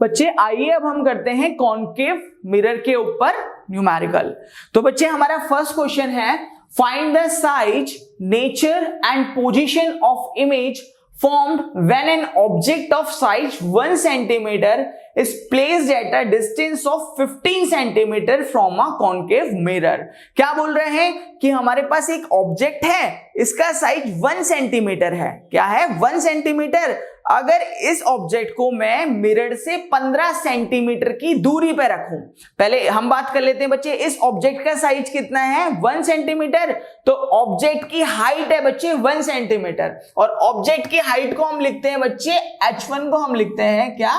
बच्चे आइए अब हम करते हैं कॉन्केव मिरर के ऊपर न्यूमेरिकल। तो बच्चे हमारा फर्स्ट क्वेश्चन है, find the size, nature and position of image formed when an object of size 1 centimeter is placed at a distance of 15 centimeter from a concave mirror। क्या बोल रहे हैं कि हमारे पास एक ऑब्जेक्ट है, इसका साइज 1 सेंटीमीटर है। क्या है? 1 सेंटीमीटर। अगर इस ऑब्जेक्ट को मैं मिरर से 15 सेंटीमीटर की दूरी पे रखूं, पहले हम बात कर लेते हैं बच्चे, इस ऑब्जेक्ट का साइज कितना है? 1 सेंटीमीटर। तो ऑब्जेक्ट की हाइट है बच्चे 1 सेंटीमीटर, और ऑब्जेक्ट की हाइट को हम लिखते हैं बच्चे h1 को हम लिखते हैं क्या?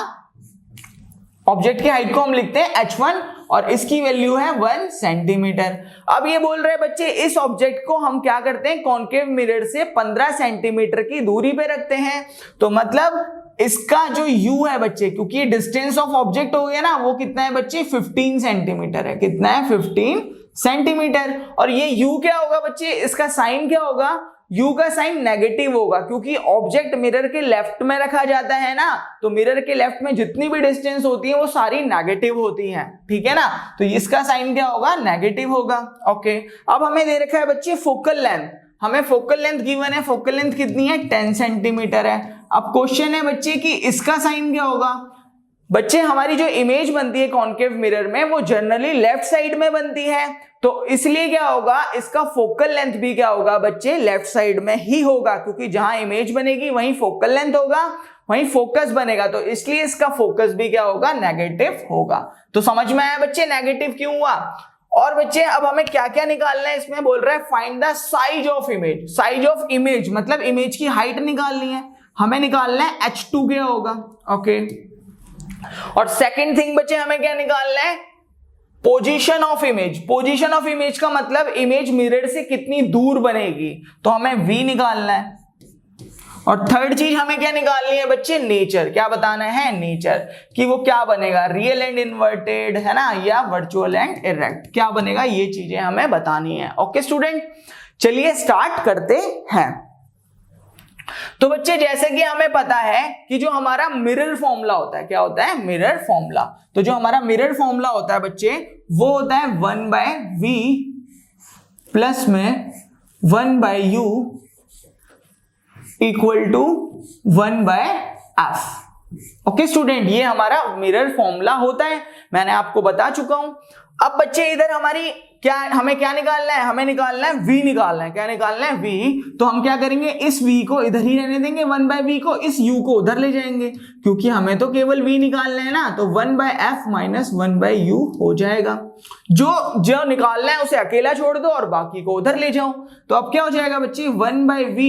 ऑब्जेक्ट की हाइट को हम लिखते हैं h1 और इसकी वैल्यू है 1 सेंटीमीटर। अब ये बोल रहे हैं बच्चे इस ऑब्जेक्ट को हम क्या करते हैं? कॉन्केव मिरर से 15 सेंटीमीटर की दूरी पे रखते हैं। तो मतलब इसका जो u है बच्चे, क्योंकि डिस्टेंस ऑफ ऑब्जेक्ट हो गया ना, वो कितना है बच्चे? 15 सेंटीमीटर है। कितना है? 15 सेंटीमीटर। और ये u क्या होगा बच्चे? इसका साइन क्या होगा? u का साइन नेगेटिव होगा, क्योंकि ऑब्जेक्ट मिरर के लेफ्ट में रखा जाता है ना, तो मिरर के लेफ्ट में जितनी भी डिस्टेंस होती है वो सारी नेगेटिव होती हैं। ठीक है ना? तो इसका साइन क्या होगा? नेगेटिव होगा। ओके, अब हमें दे रखा है बच्चे फोकल लेंथ। हमें फोकल लेंथ गिवन है, फोकल लेंथ कितनी है? 10 सेंटीमीटर है। अब क्वेश्चन है बच्चे कि इसका साइन क्या होगा? बच्चे हमारी जो इमेज बनती है कॉन्केव मिरर में, वो जनरली लेफ्ट साइड में बनती है, तो इसलिए क्या होगा? इसका फोकल लेंथ भी क्या होगा बच्चे? लेफ्ट साइड में ही होगा, क्योंकि जहां इमेज बनेगी वहीं फोकल लेंथ होगा, वहीं फोकस बनेगा, तो इसलिए इसका फोकस भी क्या होगा? नेगेटिव होगा। तो समझ में आया बच्चे नेगेटिव क्यों हुआ? और बच्चे अब हमें क्या क्या निकालना है? इसमें बोल रहा है find the size of image. Size of image मतलब इमेज की हाइट निकालनी है, हमें निकालना है h2 क्या होगा। ओके, और सेकेंड थिंग बच्चे हमें क्या निकालना है? Position of image. Position of image का मतलब इमेज मिरर से कितनी दूर बनेगी, तो हमें v निकालना है। और थर्ड चीज हमें क्या निकालनी है बच्चे? नेचर। क्या बताना है? नेचर, कि वो क्या बनेगा, रियल एंड इन्वर्टेड है ना, या वर्चुअल एंड इरेक्ट, क्या बनेगा, ये चीजें हमें बतानी है। ओके स्टूडेंट, चलिए स्टार्ट करते हैं। तो बच्चे जैसे कि हमें पता है कि जो हमारा मिरर फॉर्मूला होता है, क्या होता है? Mirror formula. तो जो हमारा मिरर फॉर्मूला होता है बच्चे, वो होता है 1/v प्लस में 1/u equal to 1/f। Okay student, ये हमारा मिरर फॉर्मूला होता है, मैंने आपको बता चुका हूं। अब बच्चे इधर हमारी क्या, हमें क्या निकालना है? हमें निकालना है v निकालना है। क्या निकालना है? v। तो हम क्या करेंगे? इस v को इधर ही रहने देंगे, 1/v को, इस u को उधर ले जाएंगे, क्योंकि हमें तो केवल v निकालना है ना, तो 1/f माइनस 1/u हो जाएगा। जो निकालना है उसे अकेला छोड़ दो और बाकी को उधर ले जाओ। तो अब क्या हो जाएगा बच्चे? 1/v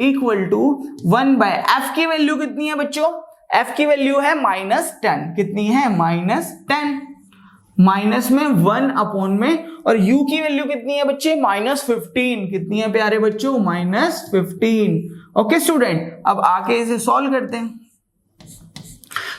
इक्वल टू 1/f की वैल्यू कितनी है बच्चों? f की वैल्यू है -10। कितनी है? -10। माइनस में 1 अपॉन में, और u की वैल्यू कितनी है बच्चे? -15। कितनी है प्यारे बच्चों? -15। ओके स्टूडेंट, अब आके इसे सॉल्व करते हैं।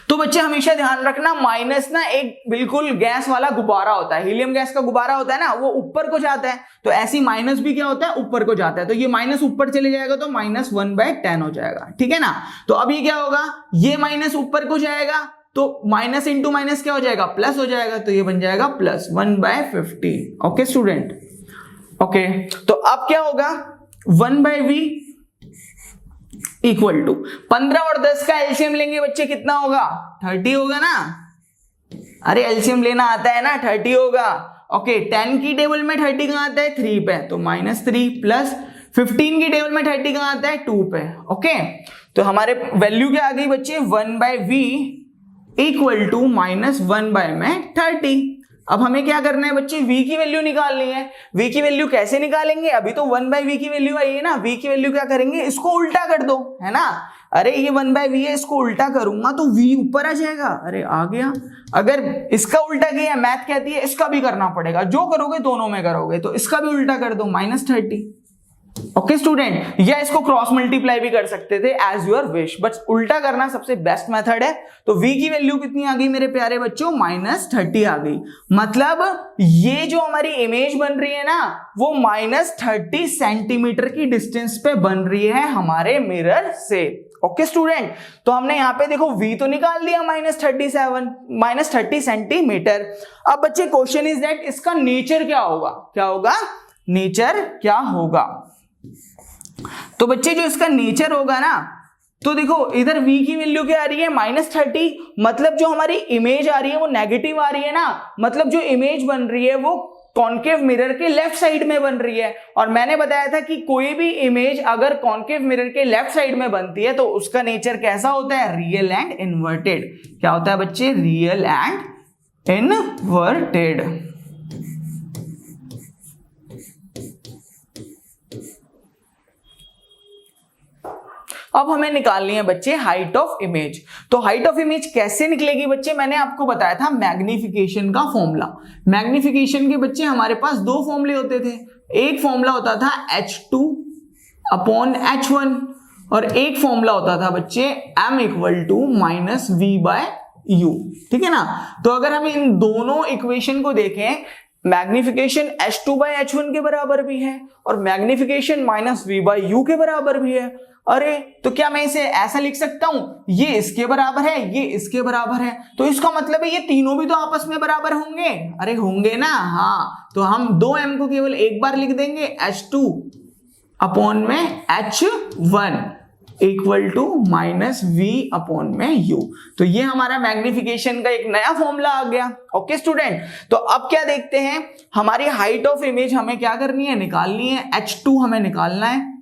तो बच्चे हमेशा ध्यान रखना, माइनस ना एक बिल्कुल गैस वाला गुब्बारा होता है, हीलियम गैस का गुब्बारा होता है ना, वो ऊपर को जाता है, तो ऐसी माइनस भी क्या होता है? ऊपर को जाता है। तो ये माइनस ऊपर चले जाएगा तो -1/10 हो जाएगा। ठीक है ना? तो अभी क्या होगा? ये माइनस ऊपर को जाएगा, तो माइनस इंटू माइनस क्या हो जाएगा? प्लस हो जाएगा, तो ये बन जाएगा प्लस 1/15। ओके स्टूडेंट, ओके, तो अब क्या होगा? 1/v इक्वल टू 15 और 10 का एलसीएम लेंगे बच्चे, कितना होगा? 30 होगा ना? अरे एलसीएम लेना आता है ना, 30 होगा। ओके, 10 की टेबल में 30 कहां आता है? 3 पे, तो -3 प्लस 15 की टेबल में 30 कहां आता है? 2 पे। ओके, तो हमारे वैल्यू क्या आ गई बच्चे? 1/v equal to -1/30। अब हमें क्या करना है बच्चे? v की वैल्यू निकालनी है। v की वैल्यू कैसे निकालेंगे? अभी तो 1/v की वैल्यू आई है ना, v की वैल्यू क्या करेंगे? इसको उल्टा कर दो, है ना? अरे ये 1/v है, इसको उल्टा करूंगा तो v ऊपर आ जाएगा। अरे आ गया। अगर इसका उल्टा किया, मैथ कहती है इसका भी करना पड़ेगा, जो करोगे दोनों में करोगे, तो इसका भी उल्टा कर दो, -30। ओके स्टूडेंट, या इसको क्रॉस मल्टीप्लाई भी कर सकते थे, एज यूर विश, बट उल्टा करना सबसे बेस्ट मेथड है। तो v की वैल्यू कितनी आ गई मेरे प्यारे बच्चों? -30 आ गई। मतलब ये जो हमारी इमेज बन रही है ना, वो -30 सेंटीमीटर की डिस्टेंस पे बन रही है हमारे मिरर से। ओके स्टूडेंट, तो हमने यहाँ पे देखो v तो निकाल दिया -30 सेंटीमीटर। अब बच्चे क्वेश्चन इज दैट इसका नेचर क्या होगा, क्या होगा, नेचर क्या होगा। तो बच्चे जो इसका नेचर होगा ना, तो देखो इधर v की वैल्यू क्या आ रही है -30, मतलब जो हमारी इमेज आ रही है वो नेगेटिव आ रही है ना, मतलब जो इमेज बन रही है वो कॉन्केव मिरर के लेफ्ट साइड में बन रही है। और मैंने बताया था कि कोई भी इमेज अगर कॉन्केव मिरर के लेफ्ट साइड में बनती है तो उसका नेचर कैसा होता है, रियल एंड इन्वर्टेड। क्या होता है बच्चे, रियल एंड इन्वर्टेड। अब हमें निकालनी है बच्चे हाइट ऑफ इमेज। तो हाइट ऑफ इमेज कैसे निकलेगी बच्चे, मैंने आपको बताया था मैग्निफिकेशन का फॉर्मूला। मैग्निफिकेशन के बच्चे हमारे पास दो फॉर्मूले होते थे, एक फॉर्मूला होता था h2/h1 और एक फॉर्मूला होता था बच्चे m = -v/u, ठीक है ना। तो अगर हम इन दोनों इक्वेशन को देखें, मैग्निफिकेशन h2/h1 के बराबर भी है और मैग्निफिकेशन -v/u के बराबर भी है। अरे तो क्या मैं इसे ऐसा लिख सकता हूं, ये इसके बराबर है, ये इसके बराबर है, तो इसका मतलब है ये तीनों भी तो आपस में बराबर होंगे। अरे होंगे ना, हाँ। तो हम 2m को केवल एक बार लिख देंगे, h2/h1 =-v/u। तो ये हमारा मैग्निफिकेशन का एक नया फॉर्मूला आ गया। ओके स्टूडेंट, तो अब क्या देखते हैं, हमारी हाइट ऑफ इमेज हमें क्या करनी है, निकालनी है। h2 हमें निकालना है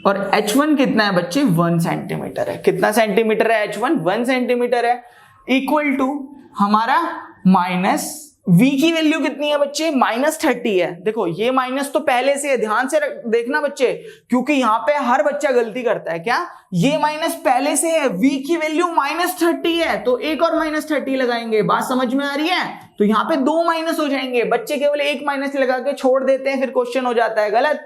और h1 कितना है बच्चे, 1 सेंटीमीटर है। कितना सेंटीमीटर है h1, 1 सेंटीमीटर है, इक्वल टू हमारा v की वैल्यू कितनी है बच्चे, -30 है। देखो ये माइनस तो पहले से है, ध्यान से देखना बच्चे, क्योंकि यहाँ पे हर बच्चा गलती करता है। क्या, ये माइनस पहले से है, v की वैल्यू -30 है, तो एक और -30 लगाएंगे। बात समझ में आ रही है, तो यहाँ पे 2 माइनस हो जाएंगे। बच्चे केवल एक माइनस लगा के छोड़ देते हैं, फिर क्वेश्चन हो जाता है गलत।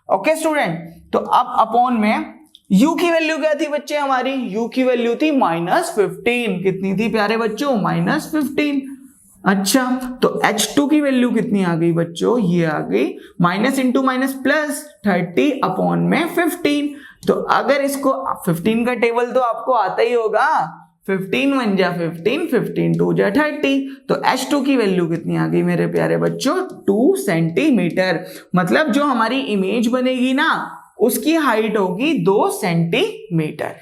ओके स्टूडेंट, तो अब अपॉन में u की वैल्यू क्या थी बच्चे, हमारी u की वैल्यू थी -15। कितनी थी प्यारे बच्चों, -15। अच्छा, तो h2 की वैल्यू कितनी आ गई बच्चों, ये आ गई माइनस इंटू माइनस प्लस 30/15। तो अगर इसको 15 का टेबल तो आपको आता ही होगा, 15 1 जा 15, 15 2 जा 30। तो h2 की वैल्यू कितनी आ गई मेरे प्यारे बच्चों, 2 सेंटीमीटर। मतलब जो हमारी इमेज बनेगी ना, उसकी हाइट होगी 2 सेंटीमीटर।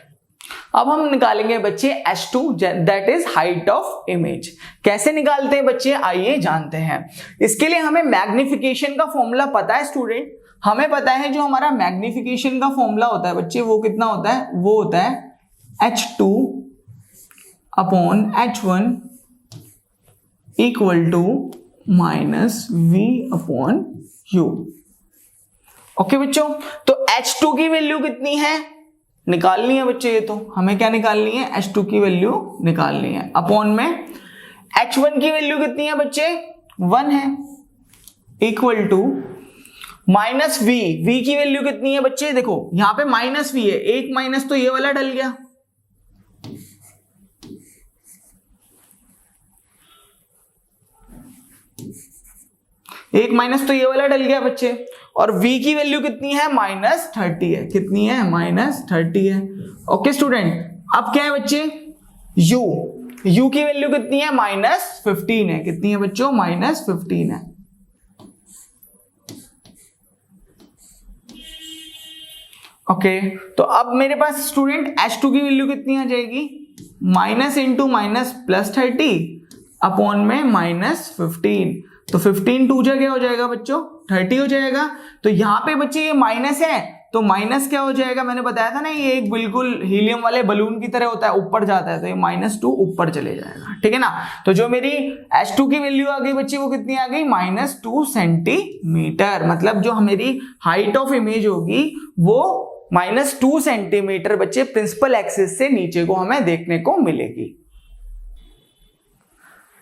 अब हम निकालेंगे बच्चे h2, that is height of image. कैसे निकालते हैं बच्चे, आइए जानते हैं। इसके लिए हमें मैग्निफिकेशन का फॉर्मूला पता है स्टूडेंट, हमें पता है जो हमारा मैग्निफिकेशन का फॉर्मूला होता है बच्चे, वो कितना होता है, वो होता है h2/h1 =-v/u। ओके बच्चों, तो h2 की वैल्यू कितनी है, निकालनी है बच्चे। ये तो हमें क्या निकालनी है, h2 की वैल्यू निकालनी है। अपॉन में h1 की वैल्यू कितनी है बच्चे, 1 है, इक्वल टू -v की वैल्यू कितनी है बच्चे, देखो यहां पे -v है, एक माइनस तो ये वाला डल गया, एक माइनस तो ये वाला डल गया बच्चे। और v की वैल्यू कितनी है, -30 है। कितनी है, -30 है। ओके स्टूडेंट, अब क्या है बच्चे, u की वैल्यू कितनी है, -15 है। कितनी है बच्चों, -15 है। ओके, तो अब मेरे पास स्टूडेंट h2 की वैल्यू कितनी आ जाएगी, माइनस इंटू माइनस +30/-15। तो 15 2 जगह हो जाएगा बच्चों, 30 हो जाएगा। तो यहाँ पे बच्चे ये माइनस है, तो माइनस क्या हो जाएगा, मैंने बताया था ना, ये एक बिल्कुल हीलियम वाले बलून की तरह होता है, ऊपर जाता है, तो ये -2 ऊपर चले जाएगा, ठीक है ना। तो जो मेरी h2 की वैल्यू आ गई बच्चे, वो कितनी आ गई, -2 सेंटीमीटर। मतलब जो मेरी हाइट ऑफ इमेज होगी वो -2 सेंटीमीटर बच्चे प्रिंसिपल एक्सिस से नीचे को हमें देखने को मिलेगी।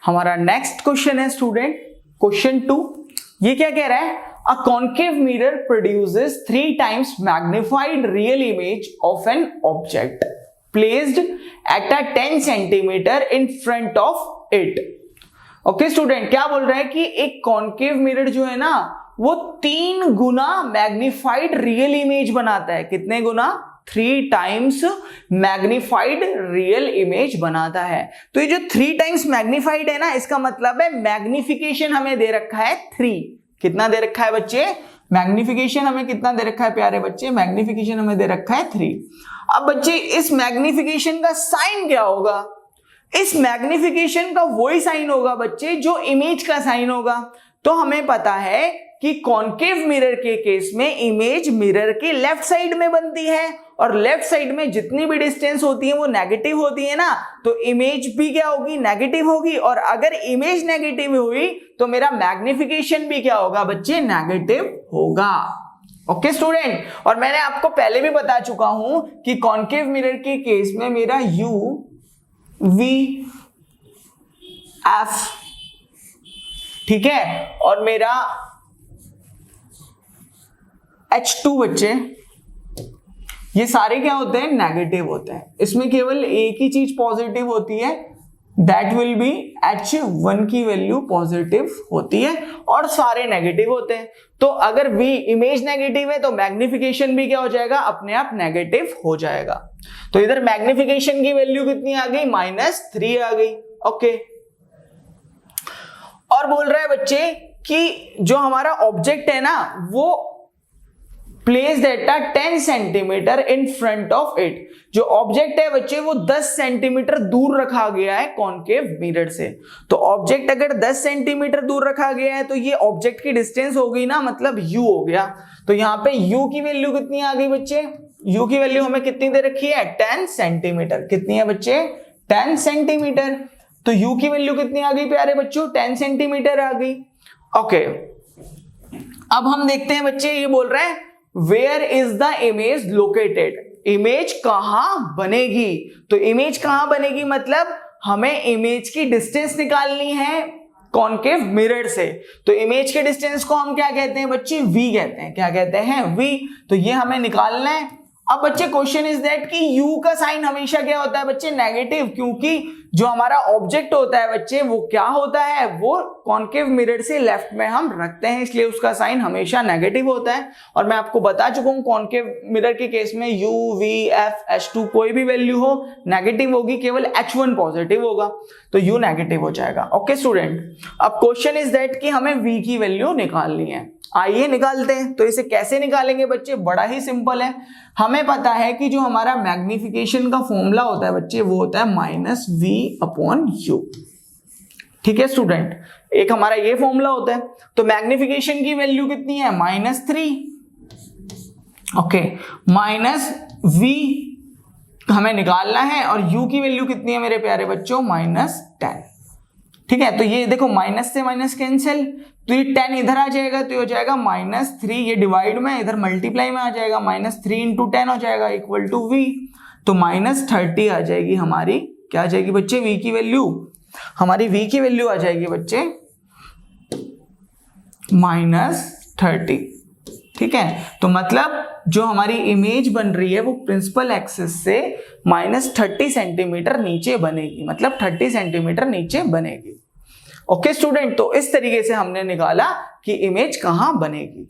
हमारा नेक्स्ट क्वेश्चन है स्टूडेंट, क्वेश्चन 2। ये क्या कह रहा है, a concave mirror produces 3 times magnified real image of an object placed at a 10 centimetre in front of it. Okay student, क्या बोल रहा है कि एक कॉन्केव मिरर जो है ना, वो 3 गुना मैग्निफाइड रियल इमेज बनाता है। कितने गुना, 3 टाइम्स मैग्निफाइड रियल इमेज बनाता है। तो ये जो 3 टाइम्स मैग्निफाइड है ना, इसका मतलब है मैग्निफिकेशन हमें दे रखा है 3। कितना दे रखा है बच्चे? मैग्निफिकेशन हमें कितना दे रखा है प्यारे बच्चे? मैग्निफिकेशन हमें दे रखा है 3। अब बच्चे इस मैग्निफिकेशन का साइन क्या होगा? इस मैग्निफिकेशन का वही साइन होगा बच्चे जो इमेज का साइन होगा। तो हमें पता है कि कॉन्केव मिरर के केस में इमेज मिरर के लेफ्ट साइड में बनती है, और लेफ्ट साइड में जितनी भी डिस्टेंस होती है वो नेगेटिव होती है ना, तो इमेज भी क्या होगी? नेगेटिव होगी। और अगर इमेज नेगेटिव हुई तो मेरा मैग्निफिकेशन भी क्या होगा बच्चे? नेगेटिव होगा। ओके स्टूडेंट, और मैंने आपको पहले भी बता चुका हूं कि कॉन्केव मिरर के केस में मेरा यू वी एफ, ठीक है, और मेरा H2 बच्चे, ये सारे क्या होते हैं? नेगेटिव होते हैं। इसमें केवल एक ही चीज पॉजिटिव होती है, दैट विल बी H1 की वैल्यू पॉजिटिव होती है और सारे नेगेटिव होते हैं। तो अगर V इमेज नेगेटिव है तो मैग्निफिकेशन भी क्या हो जाएगा? अपने आप नेगेटिव हो जाएगा। तो इधर मैग्निफिकेशन की वैल्यू कितनी आ गई? -3 आ गई। ओके, और बोल रहा है बच्चे कि जो हमारा ऑब्जेक्ट है ना, वो place at 10 centimetre in front of it. जो ऑब्जेक्ट है बच्चे वो 10 सेंटीमीटर दूर रखा गया है कॉन्केव मिरर से। तो ऑब्जेक्ट अगर 10 सेंटीमीटर दूर रखा गया है तो ये ऑब्जेक्ट की डिस्टेंस हो गई ना, मतलब u हो गया। तो यहाँ पे u की वैल्यू कितनी आ गई बच्चे? u की वैल्यू हमें कितनी दे रखी है? 10 सेंटीमीटर। कितनी है बच्चे? 10 सेंटीमीटर। तो u की वैल्यू कितनी आ गई प्यारे बच्चों? 10 सेंटीमीटर आ गई। ओके, अब हम देखते हैं बच्चे, ये बोल रहे हैं where is the image located. Image कहां बनेगी? तो इमेज कहां बनेगी मतलब हमें इमेज की डिस्टेंस निकालनी है कॉन्केव मिरर से। तो इमेज के डिस्टेंस को हम क्या कहते हैं बच्चे? v कहते हैं। क्या कहते हैं? v। तो ये हमें निकालना है। अब बच्चे क्वेश्चन इज दैट कि u का साइन हमेशा क्या होता है बच्चे? नेगेटिव, क्योंकि जो हमारा ऑब्जेक्ट होता है बच्चे वो क्या होता है? वो कॉन्केव मिरर से लेफ्ट में हम रखते हैं, इसलिए उसका साइन हमेशा नेगेटिव होता है। और मैं आपको बता चुका हूं कॉन्केव मिरर के केस में u, v, f, h2 कोई भी वैल्यू हो नेगेटिव होगी, केवल h1 पॉजिटिव होगा, तो u नेगेटिव हो जाएगा। ओके स्टूडेंट, अब क्वेश्चन इज दैट कि हमें v की वैल्यू निकालनी है। आइए निकालते हैं। तो इसे कैसे निकालेंगे बच्चे? बड़ा ही सिंपल है। हमें पता है कि जो हमारा मैग्निफिकेशन का फॉर्मूला होता है बच्चे वो होता है -v/u। ठीक है स्टूडेंट, एक हमारा ये फॉर्मूला होता है। तो मैग्निफिकेशन की वैल्यू कितनी है? -3। ओके, -v हमें निकालना है और u की वैल्यू कितनी है मेरे प्यारे बच्चों? -10। ठीक है, तो ये देखो माइनस से माइनस कैंसिल, तो ये 10 इधर आ जाएगा तो ये हो जाएगा -3, ये डिवाइड में इधर मल्टीप्लाई में आ जाएगा, -3 × 10 हो जाएगा इक्वल टू v। तो -30 आ जाएगी हमारी, क्या आ जाएगी बच्चे? v की वैल्यू। हमारी v की वैल्यू आ जाएगी बच्चे -30। ठीक है, तो मतलब जो हमारी इमेज बन रही है वो प्रिंसिपल एक्सिस से -30 सेंटीमीटर नीचे बनेगी, मतलब 30 सेंटीमीटर नीचे बनेगी। ओके स्टूडेंट, तो इस तरीके से हमने निकाला कि इमेज कहां बनेगी।